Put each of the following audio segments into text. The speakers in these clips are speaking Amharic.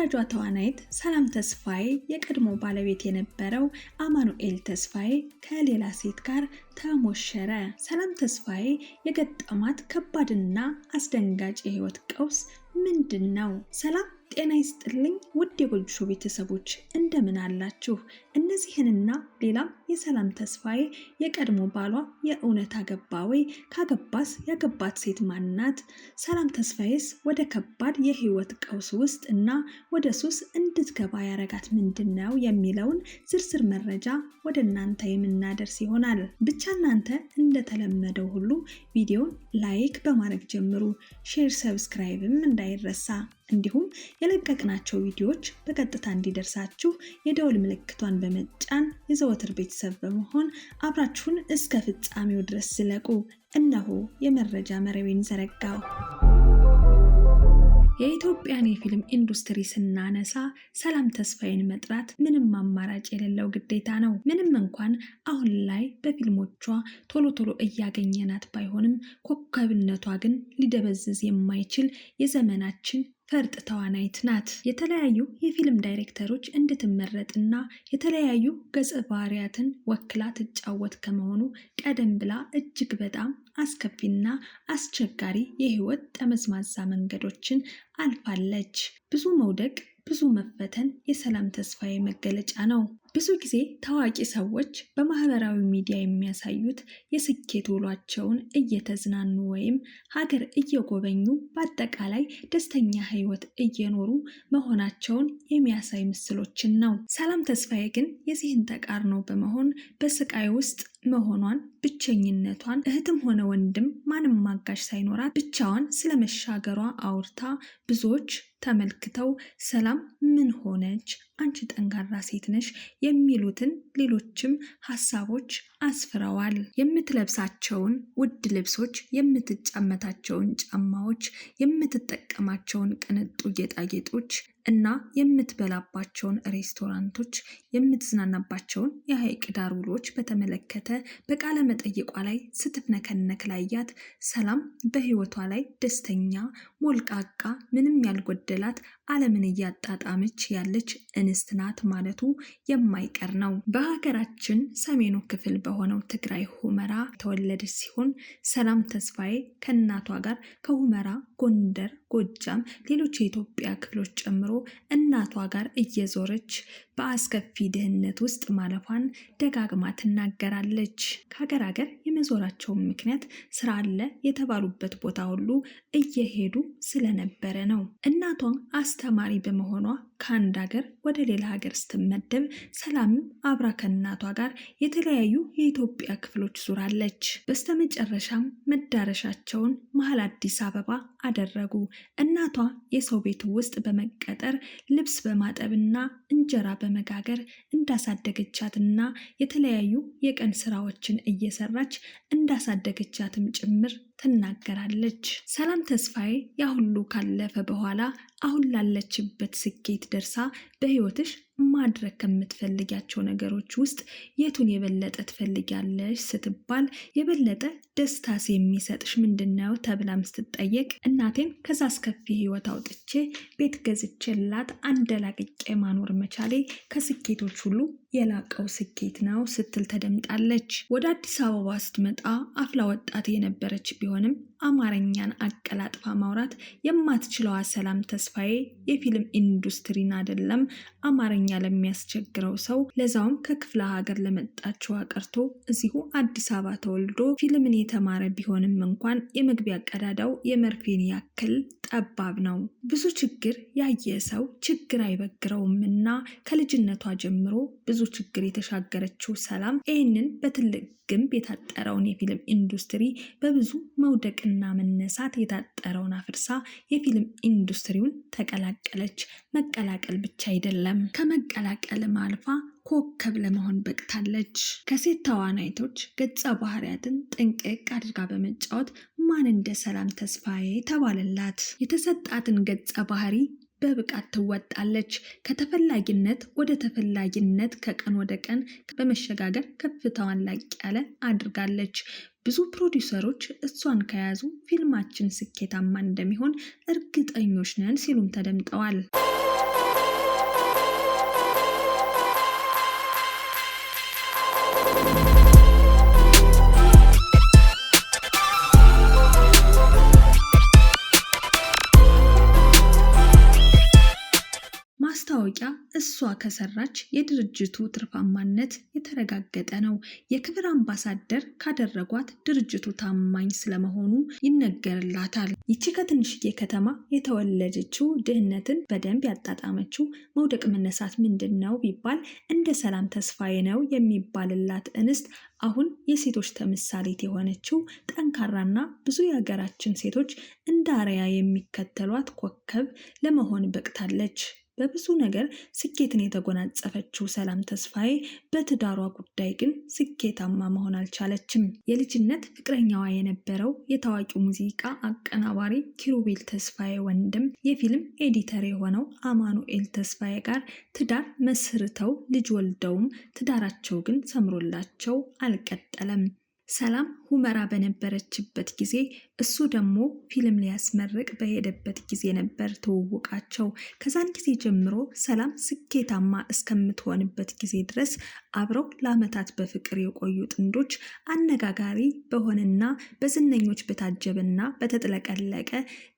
ተወዳጇ ተዋናይት ሰላም ተስፋዬ የቀድሞ ባለቤት የነበረው አማኑኤል ተስፋዬ ከሌላ ሴት ጋር ተሞሸረ። ሰላም ተስፋዬ የገጠማት ከባድና አስደንጋጭ የህይወት ቀውስ ምንድነው? ሰላም ጤና ይስጥልኝ ውድ የጎጆ ቤተሰቦች እንደምን አላችሁ? እነዚህንና ሌላም የሰላም ተስፋዬ የቀድሞ ባሏ የእውነት አገባ ወይ? ካገባስ ያገባት ሴት ማናት? ሰላም ተስፋዬስ ወደ ከባድ የህይወት ቀውስ ውስጥ እና ወደ ሱስ እንድትገባ ያረጋት ምንድነው የሚለውን ዝርዝር መረጃ ወደ እናንተ የምናደርስ ይሆናል። ብቻ እናንተ እንደተለመደው ሁሉ ቪዲዮን ላይክ በማድረግ ጀምሩ። ሼር፣ ሰብስክራይብም እንዳይረሳ። እንዲሁም የለቀቅናቸው ቪዲዮዎች በቀጥታ እንዲደርሳችሁ የደወል ምልክቷን በመጫን የዘወትር ቤተሰብ በመሆን አብራችሁን እስከ ፍጻሜው ድረስ ዝለቁ። እነሆ የመረጃ መረቤን ዘረጋው። የኢትዮጵያን የፊልም ኢንዱስትሪ ስናነሳ ሰላም ተስፋዬን መጥራት ምንም አማራጭ የሌለው ግዴታ ነው። ምንም እንኳን አሁን ላይ በፊልሞቿ ቶሎ እያገኘናት ባይሆንም ኮከብነቷ ግን ሊደበዝዝ የማይችል የዘመናችን ፈርጥ ተዋናይት ናት። የተለያዩ የፊልም ዳይሬክተሮች እንድትመረጥና የተለያዩ ገጸ ባህሪያትን ወክላ ትጫወት ከመሆኑ ቀደም ብላ እጅግ በጣም አስከፊና አስቸጋሪ የህይወት ጠመዝማዛ መንገዶችን አልፋለች። ብዙ መውደቅ፣ ብዙ መፈተን የሰላም ተስፋዬ መገለጫ ነው። ብዙ ጊዜ ታዋቂ ሰዎች በማህበራዊ ሚዲያ የሚያሳዩት የስኬት ውሏቸውን እየተዝናኑ ወይም ሀገር እየጎበኙ በአጠቃላይ ደስተኛ ህይወት እየኖሩ መሆናቸውን የሚያሳይ ምስሎችን ነው። ሰላም ተስፋዬ ግን የዚህን ተቃርኖ በመሆን በስቃይ ውስጥ መሆኗን፣ ብቸኝነቷን፣ እህትም ሆነ ወንድም ማንም ማጋሽ ሳይኖራት ብቻዋን ስለመሻገሯ አውርታ ብዙዎች ተመልክተው ሰላም ምን ሆነች? አንቺ ጠንካራ ሴት ነሽ የሚሉትን ሌሎችም ሀሳቦች አስፍረዋል። የምትለብሳቸውን ውድ ልብሶች፣ የምትጫመታቸውን ጫማዎች፣ የምትጠቀማቸውን ቅንጡ ጌጣጌጦች እና የምትበላባቸውን ሬስቶራንቶች፣ የምትዝናናባቸውን የሐይቅ ዳር ውሎች በተመለከተ በቃለ መጠይቋ ላይ ስትፍነከነክ ላያት ሰላም በህይወቷ ላይ ደስተኛ፣ ሞልቃቃ፣ ምንም ያልጎደላት ዓለምን እያጣጣመች ያለች እንስት ናት ማለቱ የማይቀር ነው። በሀገራችን ሰሜኑ ክፍል በሆነው ትግራይ ሁመራ ተወለደች ሲሆን ሰላም ተስፋዬ ከእናቷ ጋር ከሁመራ፣ ጎንደር፣ ጎጃም፣ ሌሎች የኢትዮጵያ ክፍሎች ጨምሮ እናቷ ጋር እየዞረች በአስከፊ ድህነት ውስጥ ማለፏን ደጋግማ ትናገራለች። ከሀገር ሀገር የመዞራቸውን ምክንያት ስራ አለ የተባሉበት ቦታ ሁሉ እየሄዱ ስለነበረ ነው። እናቷ አስተማሪ በመሆኗ ከአንድ ሀገር ወደ ሌላ ሀገር ስትመደብ ሰላምም አብራ ከእናቷ ጋር የተለያዩ የኢትዮጵያ ክፍሎች ዙራለች። በስተመጨረሻም መዳረሻቸውን መሀል አዲስ አበባ አደረጉ። እናቷ የሰው ቤት ውስጥ በመቀጠር ልብስ በማጠብና እንጀራ በመጋገር እንዳሳደገቻትና የተለያዩ የቀን ስራዎችን እየሰራች እንዳሳደገቻትም ጭምር ትናገራለች። ሰላም ተስፋዬ ያሁሉ ካለፈ በኋላ አሁን ላለችበት ስኬት ደርሳ በህይወትሽ ማድረግ ከምትፈልጊያቸው ነገሮች ውስጥ የቱን የበለጠ ትፈልጊያለሽ ስትባል የበለጠ ደስታስ የሚሰጥሽ ምንድነው ተብላም ስትጠየቅ እናቴን ከዛ አስከፊ ህይወት አውጥቼ ቤት ገዝቼላት አንደላቅቄ ማኖር መቻሌ ከስኬቶች ሁሉ የላቀው ስኬት ነው ስትል ተደምጣለች። ወደ አዲስ አበባ ስትመጣ አፍላ ወጣት የነበረች ቢሆንም አማርኛን አቀላጥፋ ማውራት የማትችለዋ ሰላም ተስፋዬ የፊልም ኢንዱስትሪን አይደለም አማርኛ ለሚያስቸግረው ሰው ለዛውም ከክፍለ ሀገር ለመጣችው ቀርቶ እዚሁ አዲስ አበባ ተወልዶ ፊልምን የተማረ ቢሆንም እንኳን የመግቢያ ቀዳዳው የመርፌን ያክል ጠባብ ነው። ብዙ ችግር ያየ ሰው ችግር አይበግረውምና ከልጅነቷ ጀምሮ ብዙ ችግር የተሻገረችው ሰላም ይህንን በትልቅ ግንብ የታጠረውን የፊልም ኢንዱስትሪ በብዙ መውደቅና መነሳት የታጠረውን አፍርሳ የፊልም ኢንዱስትሪውን ተቀላቀለች። መቀላቀል ብቻ አይደለም፣ ከመቀላቀልም አልፋ ኮከብ ለመሆን በቅታለች። ከሴት ተዋናይቶች ገጸ ባህሪያትን ጥንቅቅ አድርጋ በመጫወት ማን እንደ ሰላም ተስፋዬ ተባለላት። የተሰጣትን ገጸ ባህሪ በብቃት ትወጣለች። ከተፈላጊነት ወደ ተፈላጊነት ከቀን ወደ ቀን በመሸጋገር ከፍታዋን ላቅ ያለ አድርጋለች። ብዙ ፕሮዲውሰሮች እሷን ከያዙ ፊልማችን ስኬታማ እንደሚሆን እርግጠኞች ነን ሲሉም ተደምጠዋል። ከሰራች የድርጅቱ ትርፋማነት የተረጋገጠ ነው። የክብር አምባሳደር ካደረጓት ድርጅቱ ታማኝ ስለመሆኑ ይነገርላታል። ይቺ ከትንሽዬ ከተማ የተወለደችው ድህነትን በደንብ ያጣጣመችው መውደቅ መነሳት ምንድን ነው ቢባል እንደ ሰላም ተስፋዬ ነው የሚባልላት እንስት አሁን የሴቶች ተምሳሌት የሆነችው ጠንካራና ብዙ የሀገራችን ሴቶች እንደ አርአያ የሚከተሏት ኮከብ ለመሆን በቅታለች። በብዙ ነገር ስኬትን የተጎናጸፈችው ሰላም ተስፋዬ በትዳሯ ጉዳይ ግን ስኬታማ መሆን አልቻለችም። የልጅነት ፍቅረኛዋ የነበረው የታዋቂው ሙዚቃ አቀናባሪ ኪሩቤል ተስፋዬ ወንድም የፊልም ኤዲተር የሆነው አማኑኤል ተስፋዬ ጋር ትዳር መስርተው ልጅ ወልደውም ትዳራቸው ግን ሰምሮላቸው አልቀጠለም። ሰላም ሁመራ በነበረችበት ጊዜ እሱ ደግሞ ፊልም ሊያስመርቅ በሄደበት ጊዜ ነበር ትውውቃቸው። ከዛን ጊዜ ጀምሮ ሰላም ስኬታማ እስከምትሆንበት ጊዜ ድረስ አብረው ለዓመታት በፍቅር የቆዩ ጥንዶች አነጋጋሪ በሆነና በዝነኞች በታጀበና በተጥለቀለቀ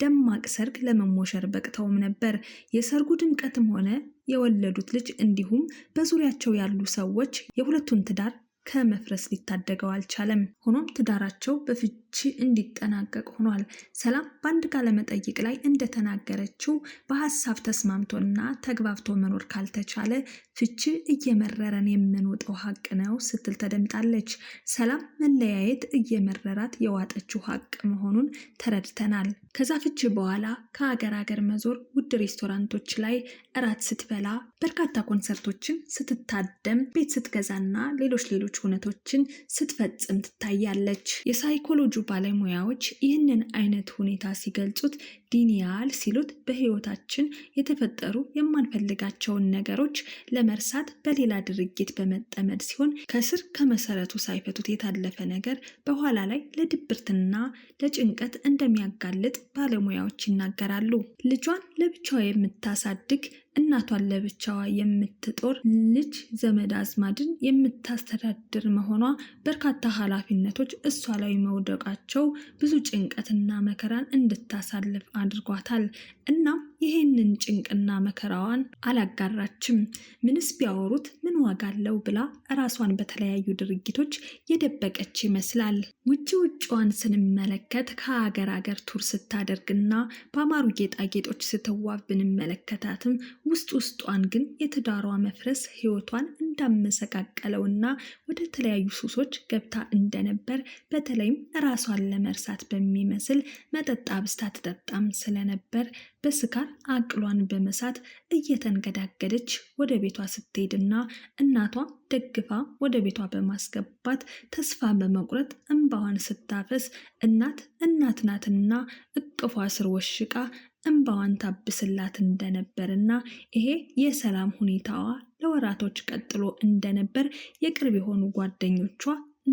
ደማቅ ሰርግ ለመሞሸር በቅተውም ነበር። የሰርጉ ድምቀትም ሆነ የወለዱት ልጅ እንዲሁም በዙሪያቸው ያሉ ሰዎች የሁለቱን ትዳር ከመፍረስ ሊታደገው አልቻለም። ሆኖም ትዳራቸው በፍቺ እንዲጠናቀቅ ሆኗል። ሰላም በአንድ ቃለ መጠይቅ ላይ እንደተናገረችው በሀሳብ ተስማምቶና ተግባብቶ መኖር ካልተቻለ ፍቺ እየመረረን የምንወጣው ሀቅ ነው ስትል ተደምጣለች። ሰላም መለያየት እየመረራት የዋጠችው ሀቅ መሆኑን ተረድተናል። ከዛ ፍቺ በኋላ ከሀገር መዞር፣ ውድ ሬስቶራንቶች ላይ እራት ስትበላ፣ በርካታ ኮንሰርቶችን ስትታደም፣ ቤት ስትገዛና ሌሎች ሁነቶችን ስትፈጽም ትታያለች። የሳይኮሎጂ ባለሙያዎች ይህንን አይነት ሁኔታ ሲገልጹት ዲኒያል ሲሉት በህይወታችን የተፈጠሩ የማንፈልጋቸውን ነገሮች ለመርሳት በሌላ ድርጊት በመጠመድ ሲሆን ከስር ከመሰረቱ ሳይፈቱት የታለፈ ነገር በኋላ ላይ ለድብርትና ለጭንቀት እንደሚያጋልጥ ባለሙያዎች ይናገራሉ። ልጇን ለብቻዋ የምታሳድግ እናቷን ለብቻዋ የምትጦር ልጅ ዘመድ አዝማድን የምታስተዳድር መሆኗ በርካታ ኃላፊነቶች እሷ ላይ መውደቃቸው ብዙ ጭንቀትና መከራን እንድታሳልፍ አድርጓታል። እናም ይሄንን ጭንቅና መከራዋን አላጋራችም። ምንስ ቢያወሩት ምን ዋጋ አለው ብላ ራሷን በተለያዩ ድርጊቶች የደበቀች ይመስላል። ውጭዋን ስንመለከት ከሀገር ቱር ስታደርግና በአማሩ ጌጣጌጦች ስትዋብ ብንመለከታትም ውስጧን ግን የትዳሯ መፍረስ ህይወቷን እንዳመሰቃቀለውና ወደ ተለያዩ ሱሶች ገብታ እንደነበር በተለይም ራሷን ለመርሳት በሚመስል መጠጥ አብዝታ ትጠጣም ስለነበር በስካር አቅሏን በመሳት እየተንገዳገደች ወደ ቤቷ ስትሄድና እናቷ ደግፋ ወደ ቤቷ በማስገባት ተስፋ በመቁረጥ እንባዋን ስታፈስ እናት ናትና እቅፏ ስር ወሽቃ እንባዋን ታብስላት እንደነበርና ይሄ የሰላም ሁኔታዋ ለወራቶች ቀጥሎ እንደነበር የቅርብ የሆኑ ጓደኞቿ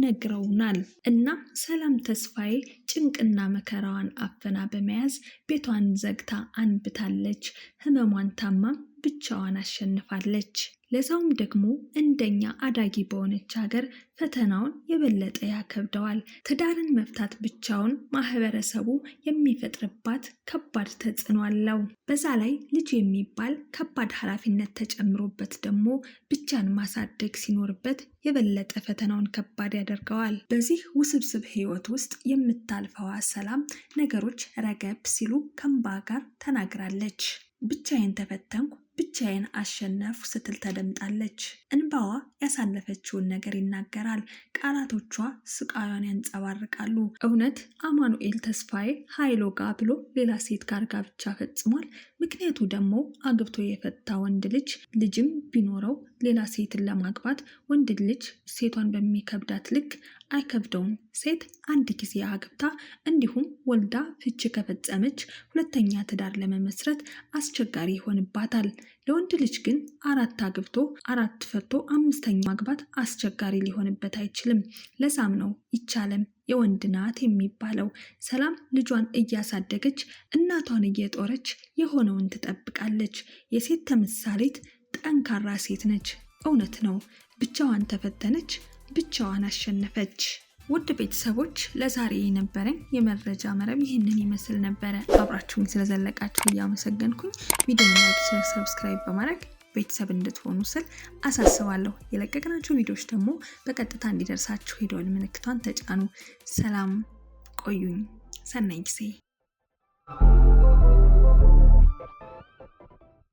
ነግረውናል። እና ሰላም ተስፋዬ ጭንቅና መከራዋን አፈና በመያዝ ቤቷን ዘግታ አንብታለች። ህመሟን ታማም ብቻዋን አሸንፋለች። ለዛውም ደግሞ እንደኛ አዳጊ በሆነች ሀገር ፈተናውን የበለጠ ያከብደዋል። ትዳርን መፍታት ብቻውን ማህበረሰቡ የሚፈጥርባት ከባድ ተጽዕኖ አለው። በዛ ላይ ልጅ የሚባል ከባድ ኃላፊነት ተጨምሮበት ደግሞ ብቻን ማሳደግ ሲኖርበት የበለጠ ፈተናውን ከባድ ያደርገዋል። በዚህ ውስብስብ ህይወት ውስጥ የምታልፈዋ ሰላም ነገሮች ረገብ ሲሉ ከእንባ ጋር ተናግራለች። ብቻዬን ተፈተንኩ፣ ብቻዬን አሸነፉ ስትል ተደምጣለች። እንባዋ ያሳለፈችውን ነገር ይናገራል። ቃላቶቿ ስቃዩን ያንጸባርቃሉ። እውነት አማኑኤል ተስፋዬ ኃይሎጋ ብሎ ሌላ ሴት ጋር ጋብቻ ፈጽሟል? ምክንያቱ ደግሞ አግብቶ የፈታ ወንድ ልጅም ቢኖረው ሌላ ሴትን ለማግባት ወንድ ልጅ ሴቷን በሚከብዳት ልክ አይከብደውም። ሴት አንድ ጊዜ አግብታ እንዲሁም ወልዳ ፍቺ ከፈጸመች ሁለተኛ ትዳር ለመመስረት አስቸጋሪ ይሆንባታል። ለወንድ ልጅ ግን 4 አግብቶ 4 ፈቶ 5ኛ ማግባት አስቸጋሪ ሊሆንበት አይችልም። ለዛም ነው ይቻለም የወንድ ናት የሚባለው። ሰላም ልጇን እያሳደገች እናቷን እየጦረች የሆነውን ትጠብቃለች። የሴት ተምሳሌት ጠንካራ ሴት ነች። እውነት ነው፣ ብቻዋን ተፈተነች፣ ብቻዋን አሸነፈች። ውድ ቤተሰቦች ለዛሬ የነበረኝ የመረጃ መረብ ይህንን ይመስል ነበረ። አብራችሁኝ ስለዘለቃችሁ እያመሰገንኩኝ ቪዲዮውን ላይክ፣ ሼር፣ ሰብስክራይብ በማድረግ ቤተሰብ እንድትሆኑ ስል አሳስባለሁ። የለቀቅናቸው ቪዲዮዎች ደግሞ በቀጥታ እንዲደርሳችሁ የደወል ምልክቷን ተጫኑ። ሰላም ቆዩኝ። ሰናይ ጊዜ